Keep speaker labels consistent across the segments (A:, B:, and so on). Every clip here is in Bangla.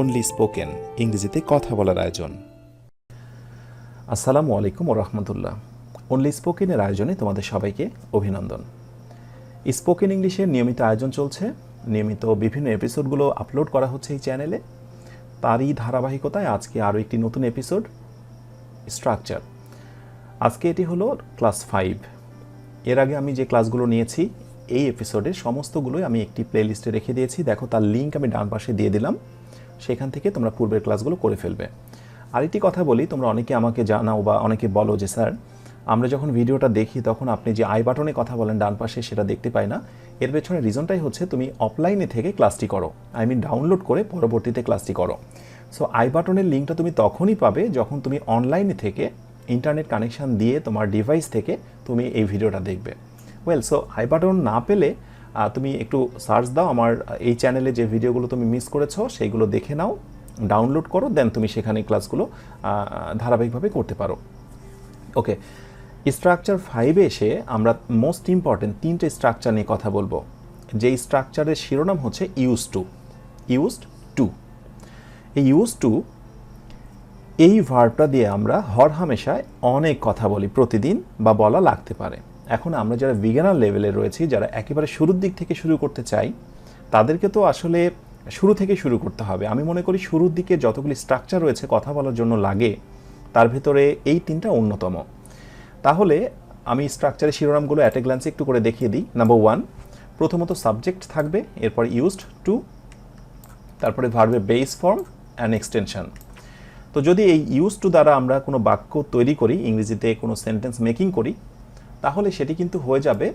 A: অনলি স্পোকেন ইংরেজিতে কথা বলার আয়োজন। আসসালামু আলাইকুম ওয়া রাহমাতুল্লাহ। অনলি স্পোকেনের আয়োজনে তোমাদের সবাইকে অভিনন্দন। স্পোকেন ইংলিশের নিয়মিত আয়োজন চলছে, নিয়মিত বিভিন্ন এপিসোডগুলো আপলোড করা হচ্ছে এই চ্যানেলে। তারই ধারাবাহিকতায় আজকে আরও একটি নতুন এপিসোড, স্ট্রাকচার। আজকে এটি হলো ক্লাস 5। এর আগে আমি যে ক্লাসগুলো নিয়েছি এই এপিসোডের সমস্তগুলোই আমি একটি প্লেলিস্টে রেখে দিয়েছি। দেখো, তার লিঙ্ক আমি ডান পাশে দিয়ে দিলাম, সেখান থেকে তোমরা পূর্বের ক্লাসগুলো করে ফেলবে। আরেকটি কথা বলি, তোমরা অনেকে আমাকে জানাও বা অনেকে বলো যে স্যার, আমরা যখন ভিডিওটা দেখি তখন আপনি যে আই বাটনে কথা বলেন ডান পাশে সেটা দেখতে পাই না। এর পেছনে রিজনটাই হচ্ছে তুমি অফলাইনে থেকে ক্লাসটি করো, ডাউনলোড করে পরবর্তীতে ক্লাসটি করো। সো আই বাটনের লিঙ্কটা তুমি তখনই পাবে যখন তুমি অনলাইনে থেকে ইন্টারনেট কানেকশান দিয়ে তোমার ডিভাইস থেকে তুমি এই ভিডিওটা দেখবে। সো আই বাটন না পেলে তুমি একটু সার্চ দাও, আমার এই চ্যানেলে যে ভিডিওগুলো তুমি মিস করেছো সেইগুলো দেখে নাও, ডাউনলোড করো, দেন তুমি সেখানে ক্লাসগুলো ধারাবাহিকভাবে করতে পারো। ওকে, স্ট্রাকচার 5-এ এসে আমরা মোস্ট ইম্পর্টেন্ট 3টে স্ট্রাকচার নিয়ে কথা বলবো। যেই স্ট্রাকচারের শিরোনাম হচ্ছে ইউজড টু। এই ইউজড টু এই ভার্বটা দিয়ে আমরা হরহামেশায় অনেক কথা বলি, প্রতিদিন বা বলা লাগতে পারে। এখন আমরা যারা বিগিনার লেভেলে রয়েছি, যারা একেবারে শুরুর দিক থেকে শুরু করতে চাই, তাদেরকে তো আসলে শুরু থেকে শুরু করতে হবে। আমি মনে করি শুরুর দিকে যতগুলি স্ট্রাকচার রয়েছে কথা বলার জন্য লাগে, তার ভেতরে এই 3টা অন্যতম। তাহলে আমি স্ট্রাকচারের শিরোনামগুলো অ্যাট এ গ্ল্যান্সে একটু করে দেখিয়ে দিই। নাম্বার 1, প্রথমত সাবজেক্ট থাকবে, এরপর ইউজড টু, তারপরে ভার্বের বেস ফর্ম অ্যান্ড এক্সটেনশন। তো যদি এই ইউজ টু দ্বারা আমরা কোনো বাক্য তৈরি করি, ইংরেজিতে কোনো সেন্টেন্স মেকিং করি, তাহলে সেটি কিন্তু হয়ে যাবে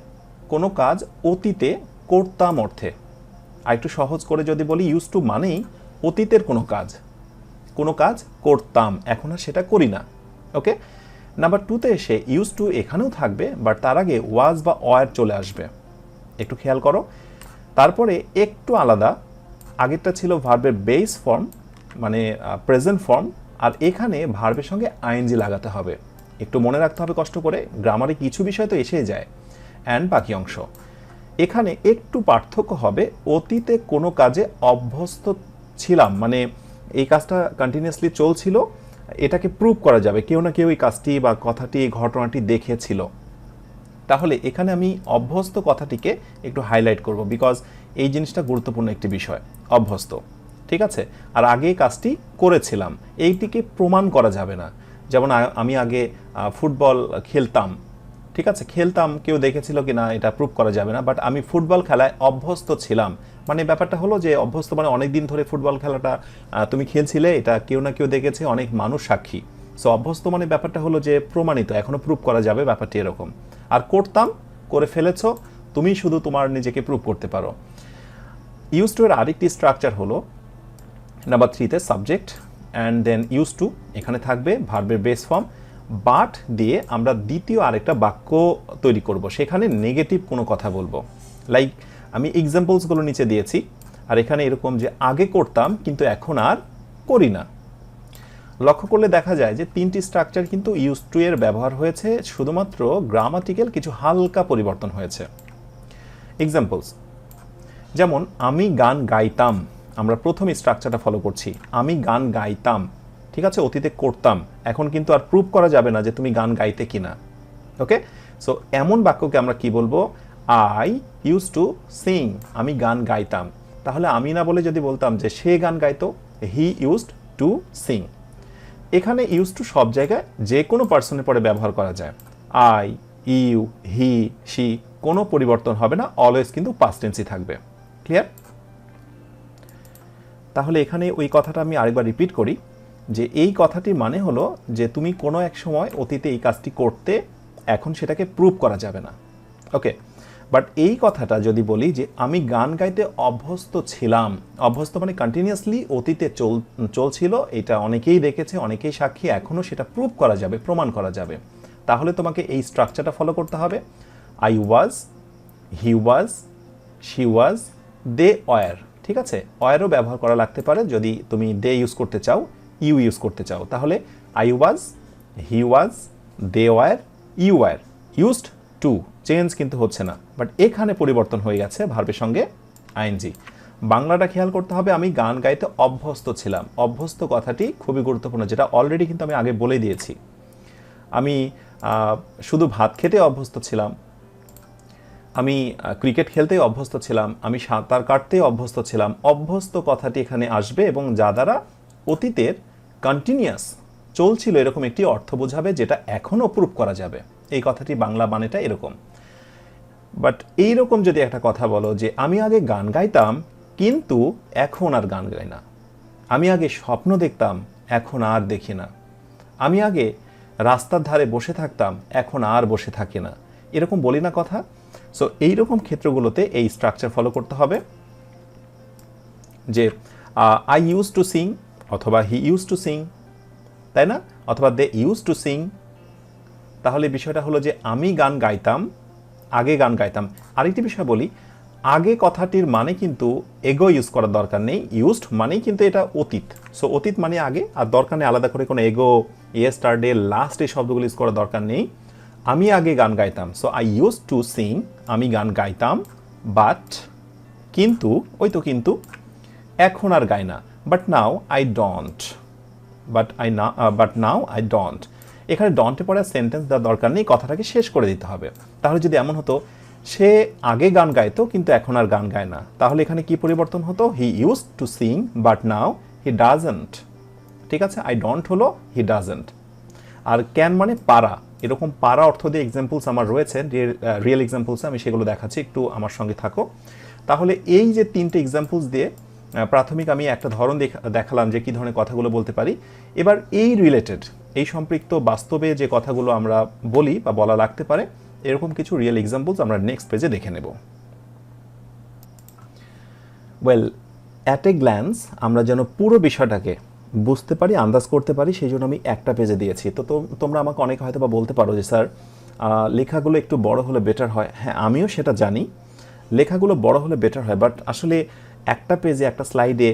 A: কোনো কাজ অতীতে করতাম অর্থে। আর একটু সহজ করে যদি বলি, ইউজ টু মানেই অতীতের কোনো কাজ করতাম, এখন আর সেটা করি না। ওকে, নাম্বার 2-তে এসে ইউজ টু এখানেও থাকবে, বাট তার আগে ওয়াজ বা ওয়ার চলে আসবে। একটু খেয়াল করো। তারপরে একটু আলাদা, আগেরটা ছিল ভার্বের বেস ফর্ম মানে প্রেজেন্ট ফর্ম, আর এখানে ভার্বের সঙ্গে আইএনজি লাগাতে হবে। একটু মনে রাখতে হবে কষ্ট করে, গ্রামারে কিছু বিষয় তো এসে যায়, অ্যান্ড বাকি অংশ। এখানে একটু পার্থক্য হবে, অতীতে কোনো কাজে অভ্যস্ত ছিলাম মানে এই কাজটা কন্টিনিউয়াসলি চলছিল, এটাকে প্রুভ করা যাবে, কেউ না কেউ এই কাজটি বা কথাটি, এই ঘটনাটি দেখেছিল। তাহলে এখানে আমি অভ্যস্ত কথাটিকে একটু হাইলাইট করব, বিকজ এই জিনিসটা গুরুত্বপূর্ণ একটি বিষয়, অভ্যস্ত। ঠিক আছে, আর আগে কাজটি করেছিলাম, এইটিকে প্রমাণ করা যাবে না। যেমন আমি আগে ফুটবল খেলতাম, ঠিক আছে, খেলতাম, কেউ দেখেছিল কি না এটা প্রুভ করা যাবে না, বাট আমি ফুটবল খেলায় অভ্যস্ত ছিলাম। মানে ব্যাপারটা হলো যে অভ্যস্ত মানে অনেক দিন ধরে ফুটবল খেলাটা তুমি খেলছিলে, এটা কেউ না কেউ দেখেছে, অনেক মানুষ সাক্ষী। সো অভ্যস্ত মানে ব্যাপারটা হলো যে প্রমাণিত, এখনো প্রুভ করা যাবে, ব্যাপারটি এরকম। আর করতাম, করে ফেলেছ, তুমি শুধু তোমার নিজেকে প্রুভ করতে পারো। ইউজ টু এর আরেকটি স্ট্রাকচার হলো নাম্বার 3-তে subject and then use to, এখানে থাকবে ভার্বের বেস ফর্ম, বাট দিয়ে আমরা দ্বিতীয় আরেকটা বাক্য তৈরি করব, সেখানে নেগেটিভ কোনো কথা বলবো। লাইক আমি এক্সাম্পলসগুলো নিচে দিয়েছি, আর এখানে এরকম যে আগে করতাম কিন্তু এখন আর করি না। লক্ষ্য করলে দেখা যায় যে 3টি স্ট্রাকচার কিন্তু ইউজ টু এর ব্যবহার হয়েছে, শুধুমাত্র গ্রামাটিক্যাল কিছু হালকা পরিবর্তন হয়েছে। এক্সাম্পলস, যেমন আমি গান গাইতাম, আমরা প্রথম স্ট্রাকচারটা ফলো করছি, আমি গান গাইতাম, ঠিক আছে, অতীতে করতাম, এখন কিন্তু আর প্রুভ করা যাবে না যে তুমি গান গাইতে কিনা। ওকে, সো এমন বাক্যকে আমরা কি বলবো, আই ইউজ টু সিং, আমি গান গাইতাম। তাহলে আমি না বলে যদি বলতাম যে সে গান গাইতো, হি ইউজড টু সিং। এখানে ইউজ টু সব জায়গায় যে কোনো পার্সনের পরে ব্যবহার করা যায়, আই, ইউ, হি, শি, কোনো পরিবর্তন হবে না, অলওয়েজ কিন্তু পাস্ট টেন্সই থাকবে। ক্লিয়ার? তাহলে এখানে ওই কথাটা আমি আরেকবার রিপিট করি, যে এই কথাটির মানে হলো যে তুমি কোনো এক সময় অতীতে এই কাজটি করতে, এখন সেটাকে প্রুভ করা যাবে না। ওকে, বাট এই কথাটা যদি বলি যে আমি গান গাইতে অভ্যস্ত ছিলাম, অভ্যস্ত মানে কন্টিনিউয়াসলি অতীতে চলছিল, এটা অনেকেই দেখেছে, অনেকেই সাক্ষী, এখনও সেটা প্রুভ করা যাবে, প্রমাণ করা যাবে। তাহলে তোমাকে এই স্ট্রাকচারটা ফলো করতে হবে, I was, he was, she was, they were. ঠিক আছে, ওয়ারও ব্যবহার করা লাগতে পারে যদি তুমি দে ইউজ করতে চাও, ইউ ইউজ করতে চাও। তাহলে I was, he was, they were, you were, used to, change কিন্তু হচ্ছে না, বাট এখানে পরিবর্তন হয়ে গেছে ভার্বের সঙ্গে আইএনজি। বাংলাটা খেয়াল করতে হবে, আমি গান গাইতে অভ্যস্ত ছিলাম। অভ্যস্ত কথাটি খুবই গুরুত্বপূর্ণ, যেটা অলরেডি কিন্তু আমি আগে বলে দিয়েছি। আমি শুধু ভাত খেতে অভ্যস্ত ছিলাম, আমি ক্রিকেট খেলতেই অভ্যস্ত ছিলাম, আমি সাঁতার কাটতেই অভ্যস্ত ছিলাম। অভ্যস্ত কথাটি এখানে আসবে এবং যা দ্বারা অতীতের কন্টিনিউয়াস চলছিল এরকম একটি অর্থ বোঝাবে, যেটা এখনও প্রুভ করা যাবে। এই কথাটি বাংলা মানেটা এরকম। বাট এইরকম যদি একটা কথা বলো যে আমি আগে গান গাইতাম কিন্তু এখন আর গান গাই না, আমি আগে স্বপ্ন দেখতাম এখন আর দেখি না, আমি আগে রাস্তার ধারে বসে থাকতাম এখন আর বসে থাকি না, এরকম বলি না কথা। সো এইরকম ক্ষেত্রগুলোতে এই স্ট্রাকচার ফলো করতে হবে, যে আই ইউজ টু সিং অথবা হি ইউজ টু সিং, তাই না, অথবা দে ইউজ টু সিং। তাহলে বিষয়টা হলো যে আমি গান গাইতাম, আগে গান গাইতাম। আরেকটি বিষয় বলি, আগে কথাটির মানে কিন্তু এগো ইউজ করার দরকার নেই, ইউজড মানেই কিন্তু এটা অতীত। সো অতীত মানে আগে, আর দরকার নেই আলাদা করে কোনো এগো, ইয়েস্টারডে, লাস্ট এই শব্দগুলো ইউজ করার দরকার নেই। আমি আগে গান গাইতাম, so I use to sing, আমি গান গাইতাম, বাট কিন্তু, ওই তো কিন্তু, এখন আর গাই না, but now I don't, but now I don't. এখানে ডন্টে পরে সেন্টেন্স দেওয়ার দরকার নেই, কথাটাকে শেষ করে দিতে হবে। তাহলে যদি এমন হতো সে আগে গান গাইতো কিন্তু এখন আর গান গায় না, তাহলে এখানে কি পরিবর্তন হতো? হি use to Singh but now he doesn't. ঠিক আছে, আই ডোন্ট হলো হি ডাজন্ট। আর ক্যান মানে পারা, এরকম পারা অর্থ দিয়ে এক্সাম্পলস আমার রয়েছে, রিয়েল এক্সাম্পলস, আমি সেগুলো দেখাচ্ছি, একটু আমার সঙ্গে থাকো। তাহলে এই যে তিনটে এক্সাম্পলস দিয়ে প্রাথমিক আমি একটা ধরন দেখালাম যে কী ধরনের কথাগুলো বলতে পারি। এবার এই রিলেটেড, এই সম্পৃক্ত বাস্তবে যে কথাগুলো আমরা বলি বা বলা লাগতে পারে, এরকম কিছু রিয়েল এক্সাম্পলস আমরা নেক্সট পেজে দেখে নেব। ওয়েল, অ্যাট এ গ্ল্যান্স আমরা যেন পুরো বিষয়টাকে বুঝতে পারি, আন্দাজ করতে পারি, সেই জন্য আমি একটা পেজে দিয়েছি। তো তোমরা আমাকে অনেকে হয়তো বা বলতে পারো যে স্যার লেখাগুলো একটু বড় হলে বেটার হয়। হ্যাঁ, আমিও সেটা জানি, লেখাগুলো বড় হলে বেটার হয়, বাট আসলে একটা পেজে, একটা স্লাইডে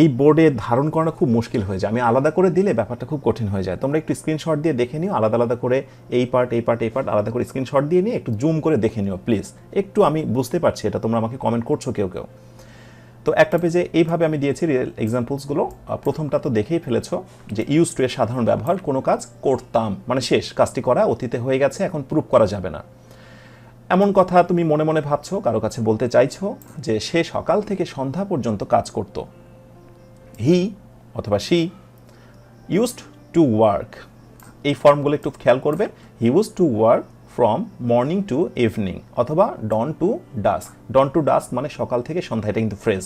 A: এই বোর্ডে ধারণ করাটা খুব মুশকিল হয়ে যায়। আমি আলাদা করে দিলে ব্যাপারটা খুব কঠিন হয়ে যায়। তোমরা একটু স্ক্রিনশট দিয়ে দেখে নিও, আলাদা আলাদা করে এই পার্ট এই পার্ট এই পার্ট আলাদা করে স্ক্রিনশট দিয়ে নিয়ে একটু জুম করে দেখে নিও প্লিজ। একটু আমি বুঝতে পারছি এটা, তোমরা আমাকে কমেন্ট করছো কেউ কেউ। তো একটা পেজে এইভাবে আমি দিয়েছি রিয়েল এক্সাম্পলসগুলো। প্রথমটা তো দেখেই ফেলেছো যে ইউজ টু এর সাধারণ ব্যবহার, কোনো কাজ করতাম মানে শেষ, কাজটি করা অতীতে হয়ে গেছে, এখন প্রুভ করা যাবে না। এমন কথা তুমি মনে মনে ভাবছো, কারো কাছে বলতে চাইছো যে সে সকাল থেকে সন্ধ্যা পর্যন্ত কাজ করত। হি অথবা শি ইউজড টু ওয়ার্ক, এই ফর্মগুলো একটু খেয়াল করবে। He use to work from morning to evening, অথবা dawn to dusk. Dawn to dusk মানে সকাল থেকে সন্ধ্যা, এটা কিন্তু ফ্রেজ।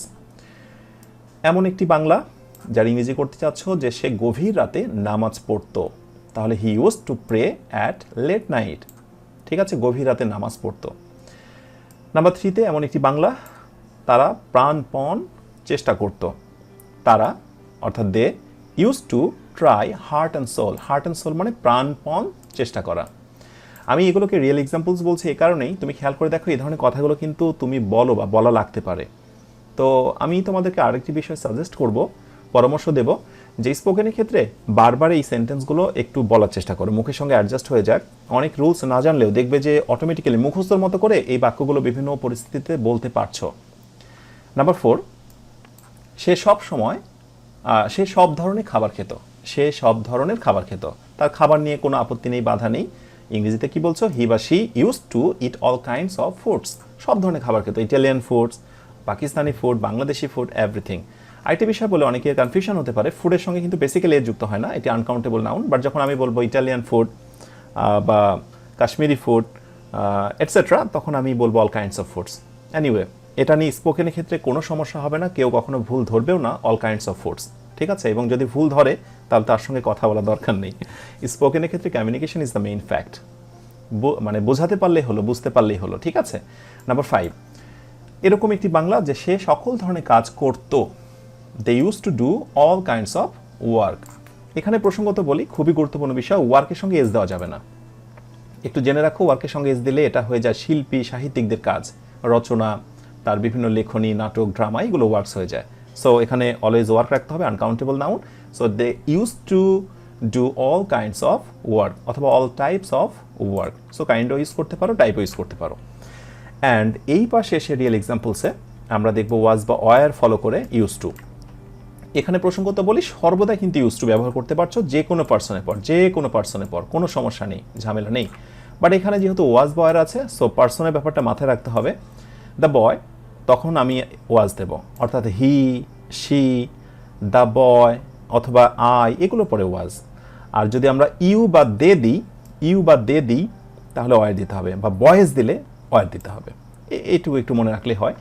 A: এমন একটি বাংলা যার ইংরেজি করতে চাচ্ছ যে সে গভীর রাতে নামাজ পড়তো, তাহলে he use to pray at late night. ঠিক আছে, গভীর রাতে নামাজ পড়তো। নাম্বার 3তে এমন একটি বাংলা, তারা প্রাণপণ চেষ্টা করত। তারা অর্থাৎ they use to try heart and soul. Heart and soul মানে প্রাণপণ চেষ্টা করা। আমি এগুলোকে রিয়েল এক্সাম্পলস বলছি এই কারণেই, তুমি খেয়াল করে দেখো এই ধরনের কথাগুলো কিন্তু তুমি বলো বা বলা লাগতে পারে। তো আমি তোমাদেরকে আরেকটি বিষয় সাজেস্ট করব, পরামর্শ দেব, যে স্পোকেনের ক্ষেত্রে বারবার এই সেন্টেন্সগুলো একটু বলার চেষ্টা করো, মুখের সঙ্গে অ্যাডজাস্ট হয়ে যাক। অনেক রুলস না জানলেও দেখবে যে অটোমেটিক্যালি মুখস্থর মতো করে এই বাক্যগুলো বিভিন্ন পরিস্থিতিতে বলতে পারছো। নাম্বার 4, সে সব ধরনের খাবার খেত। সে সব ধরনের খাবার খেত, তার খাবার নিয়ে কোনো আপত্তি নেই, বাধা নেই। ইংরেজিতে কি বলছো? হি বা she use to it all kinds of foods. সব ধরনের খাবার খেত, Italian foods, Pakistani food, Bangladeshi food, everything. আরেকটি বিষয় বলে অনেকের কনফিউশন হতে পারে, ফুডের সঙ্গে কিন্তু বেসিক্যালি যুক্ত হয় না, এটি আনকাউন্টেবল নাউন। বাট যখন আমি বলবো ইটালিয়ান ফুড বা কাশ্মীরি ফুড এটসেট্রা, তখন আমি বলবো all kinds of foods. Anyway, এটা নিয়ে স্পোকেনের ক্ষেত্রে কোনো সমস্যা হবে না, কেউ কখনো ভুল ধরবেও না অল কাইন্ডস অফ ফুডস। ঠিক আছে, এবং যদি ভুল ধরে তাহলে তার সঙ্গে কথা বলা দরকার নেই। স্পোকেনের ক্ষেত্রে communication is the main fact, মানে বোঝাতে পারলেই হলো, বুঝতে পারলেই হলো। ঠিক আছে। নাম্বার 5, এরকম একটি বাংলা যে সে সকল ধরনের কাজ করতো। They use to do all kinds of work. এখানে প্রসঙ্গত বলি, খুবই গুরুত্বপূর্ণ বিষয়, ওয়ার্কের সঙ্গে এজ দেওয়া যাবে না। একটু জেনে রাখো, ওয়ার্কের সঙ্গে এজ দিলে এটা হয়ে যায় শিল্পী সাহিত্যিকদের কাজ, রচনা, তার বিভিন্ন লেখনী, নাটক, ড্রামা, এগুলো ওয়ার্কস হয়ে যায়। সো এখানে অলওয়েজ ওয়ার্ক রাখতে হবে, uncountable noun. So they use to do all kinds of work অথবা all types of work. So কাইন্ডও ইউজ করতে পারো, টাইপও ইউজ করতে পারো। অ্যান্ড এই পাশে এসে রিয়েল এক্সাম্পলসে আমরা দেখব ওয়াজ বা ওয়ার ফলো করে ইউজ টু। এখানে প্রসঙ্গত বলি, সর্বদা কিন্তু ইউজ টু ব্যবহার করতে পারছো যে কোনো পার্সনের পর, কোনো সমস্যা নেই, ঝামেলা নেই। বাট এখানে যেহেতু ওয়াজ বা ওয়ার আছে, সো পার্সনের ব্যাপারটা মাথায় রাখতে হবে। দ্য বয়, তখন আমি ওয়াজ দেব, অর্থাৎ হি, শি, দ্য বয় অথবা আই, এগুলো পরে ওয়াজ। আর যদি আমরা ইউ বা দে দিই তাহলে ওয়ার দিতে হবে, বা বয়েজ দিলে ওয়ার দিতে হবে। এইটুকু একটু মনে রাখলে হয়।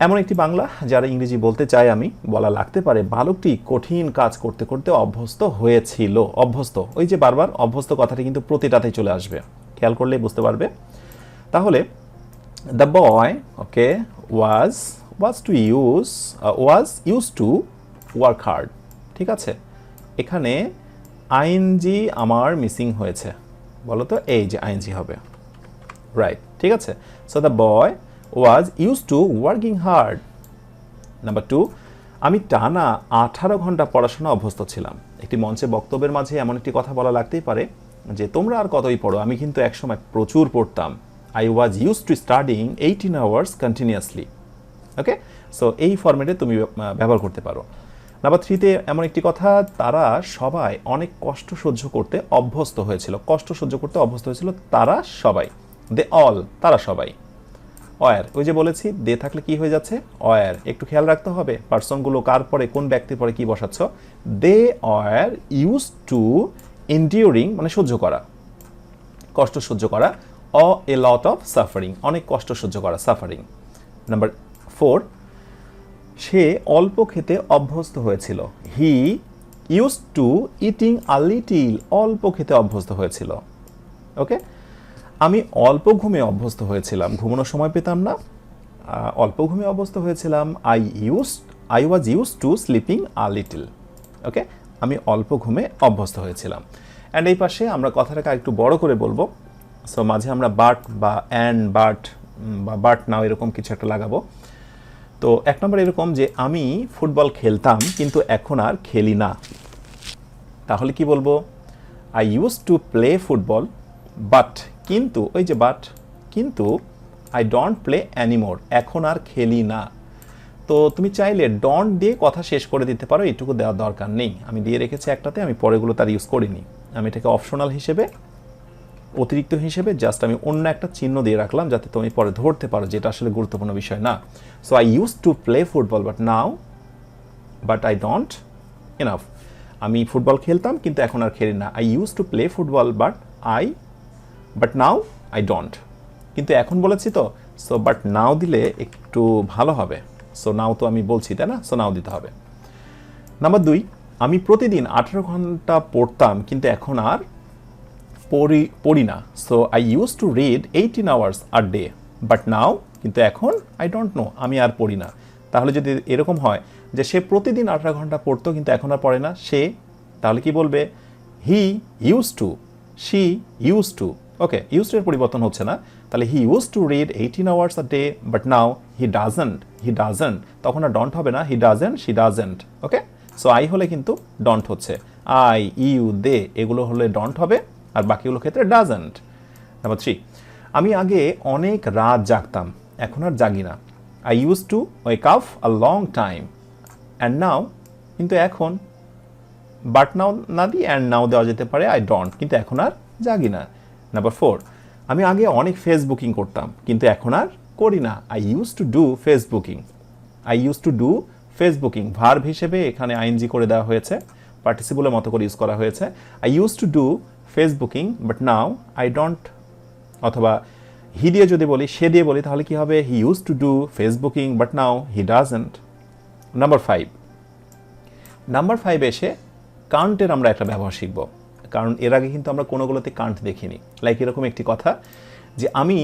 A: এমন একটি বাংলা যারা ইংরেজি বলতে চায় আমি, বলা লাগতে পারে, বালকটি কঠিন কাজ করতে করতে অভ্যস্ত হয়েছিল। অভ্যস্ত, ওই যে বারবার অভ্যস্ত কথাটি কিন্তু প্রতিটাতেই চলে আসবে, খেয়াল করলেই বুঝতে পারবে। তাহলে the boy, okay, was use to work hard. ঠিক আছে, এখানে আইএনজি আমার মিসিং হয়েছে, বলো তো, এই যে আইএনজি হবে, রাইট, ঠিক আছে। So the boy was use two working hard. Number 2, আমি টানা 18 ঘন্টা পড়াশোনা অভ্যস্ত ছিলাম। একটি মঞ্চে বক্তব্যের মাঝে এমন একটি কথা বলা লাগতেই পারে যে তোমরা আর কতই পড়ো, আমি কিন্তু একসময় প্রচুর পড়তাম। I was use two studying 18 hours continuously. Okay, so এই ফরম্যাটে তুমি ব্যবহার করতে পারো। নাম্বার 3তে এমন একটি কথা, তারা সবাই অনেক কষ্ট সহ্য করতে অভ্যস্ত হয়েছিল। তারা সবাই, দে অল, তারা সবাই। অয়ার, ওই যে বলেছি দে থাকলে কি হয়ে যাচ্ছে, অয়ার। একটু খেয়াল রাখতে হবে পার্সনগুলো কার পরে, কোন ব্যক্তির পরে কি বসাচ্ছ। দে অয়ার ইউজ টু এন্ডিউরিং, মানে সহ্য করা, কষ্ট সহ্য করা, এ লট অফ সাফারিং, অনেক কষ্ট সহ্য করা, সাফারিং। নাম্বার 4, সে অল্প খেতে অভ্যস্ত হয়েছিল। হি use two eating a little, অল্প খেতে অভ্যস্ত হয়েছিল। ওকে, আমি অল্প ঘুমে অভ্যস্ত হয়েছিলাম, ঘুমানোর সময় পেতাম না, অল্প ঘুমে অভ্যস্ত হয়েছিলাম। I was use to sleeping a little. Okay, আমি অল্প ঘুমে অভ্যস্ত হয়েছিলাম। অ্যান্ড এই পাশে আমরা কথাটাকে একটু বড় করে বলবো, সো মাঝে আমরা বাট বা অ্যান্ড বা বাট নাও এরকম কিছু একটা লাগাবো। তো 1 নম্বর এরকম যে আমি ফুটবল খেলতাম কিন্তু এখন আর খেলি না। তাহলে কি বলবো, I use to play football but, কিন্তু ওই যে বাট, কিন্তু আই ডোন্ট প্লে অ্যানিমোর, এখন আর খেলি না। তো তুমি চাইলে ডন্ট দিয়ে কথা শেষ করে দিতে পারো, এটুকু দেওয়ার দরকার নেই। আমি দিয়ে রেখেছি একটাতে, আমি পরেগুলো তার ইউজ করিনি। আমি এটাকে অপশনাল হিসেবে, অতিরিক্ত হিসেবে জাস্ট আমি অন্য একটা চিহ্ন দিয়ে রাখলাম যাতে তুমি পরে ধরতে পারো যেটা আসলে গুরুত্বপূর্ণ বিষয় না। So I use to play football but I don't enough. আমি ফুটবল খেলতাম কিন্তু এখন আর খেলি না। I use to play football but now I don't. কিন্তু এখন বলেছি তো, সো বাট নাও দিলে একটু ভালো হবে। সো নাও তো আমি বলছি, তাই না? সো নাও দিতে হবে। নাম্বার 2, আমি প্রতিদিন 18 ঘন্টা পড়তাম কিন্তু এখন আর পড়ি না। So I use to read 18 hours a day but now, কিন্তু এখন আই ডোন্ট নো, আমি আর পড়ি না। তাহলে যদি এরকম হয় যে সে প্রতিদিন 18 ঘন্টা পড়তো কিন্তু এখন আর পড়ে না, তাহলে কি বলবে, হি use two, she use to. Okay, use to এর পরিবর্তন হচ্ছে না, তাহলে he use to read 18 hours a day but now he doesn't, তখন আর ডন্ট হবে না, he doesn't, she doesn't. Okay, so I হলে কিন্তু ডন্ট হচ্ছে, আই, ইউ, দে এগুলো হলে ডন্ট হবে, আর বাকিগুলো ক্ষেত্রে ডাজন্ট। নাম্বার 3, আমি আগে অনেক রাত জাগতাম, এখন আর জাগি না। I use two wake up a long time and now, কিন্তু এখন, বাট নাও না দিয়ে অ্যান্ড নাও দেওয়া যেতে পারে, আই ডন্ট, কিন্তু এখন আর জাগি না। নাম্বার 4, আমি আগে অনেক ফেসবুকিং করতাম কিন্তু এখন আর করি না। I use to do Facebooking, verb হিসেবে এখানে আইএনজি করে দেওয়া হয়েছে, পার্টিসিপলের মতো করে ইউজ করা হয়েছে। I use to do Facebooking but now I don't, অথবা হি দিয়ে যদি বলি, সে দিয়ে বলি, তাহলে কি হবে, হি use to do Facebooking but now he doesn't. Number 5 এসে কান্টের আমরা একটা ব্যবহার শিখব, কারণ এর আগে কিন্তু আমরা কোনোগুলোতে কান্ট দেখিনি। লাইক এরকম একটি কথা যে আমি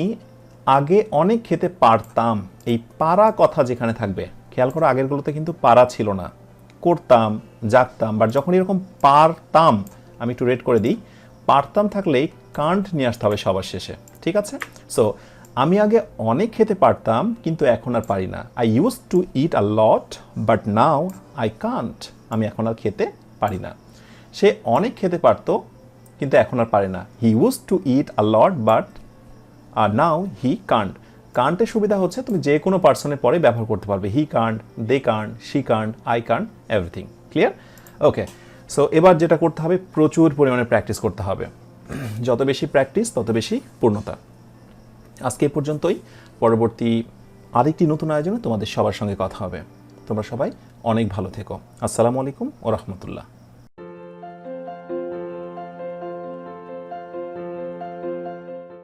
A: আগে অনেক খেতে পারতাম, এই পারা কথা যেখানে থাকবে, খেয়াল করো আগেরগুলোতে কিন্তু পারা ছিল না, করতাম, জাগতাম, বাট যখন এরকম পারতাম, আমি একটু রেড করে দিই, পারতাম থাকলেই কান্ট নিয়ে আসতে হবে সবার শেষে, ঠিক আছে? সো আমি আগে অনেক খেতে পারতাম কিন্তু এখন আর পারি না। I use to eat a lot but now I can't, আমি এখন আর খেতে পারি না। সে অনেক খেতে পারতো কিন্তু এখন আর পারে না। He use to eat a lot but now he can't. কান্টের সুবিধা হচ্ছে তুমি যে কোনো পার্সনের পরে ব্যবহার করতে পারবে। He can't, they can't, she can't, I can't, everything. Clear? Okay, so এবার যেটা করতে হবে, প্রচুর পরিমাণে প্র্যাকটিস করতে হবে। যত বেশি প্র্যাকটিস তত বেশি পূর্ণতা। আজকে এই পর্যন্তই। পরবর্তী আরেকটি নতুন আয়োজনে তোমাদের সবার সঙ্গে কথা হবে। তোমরা সবাই অনেক ভালো থেকো। আসসালামু আলাইকুম ওয়া রাহমাতুল্লাহ।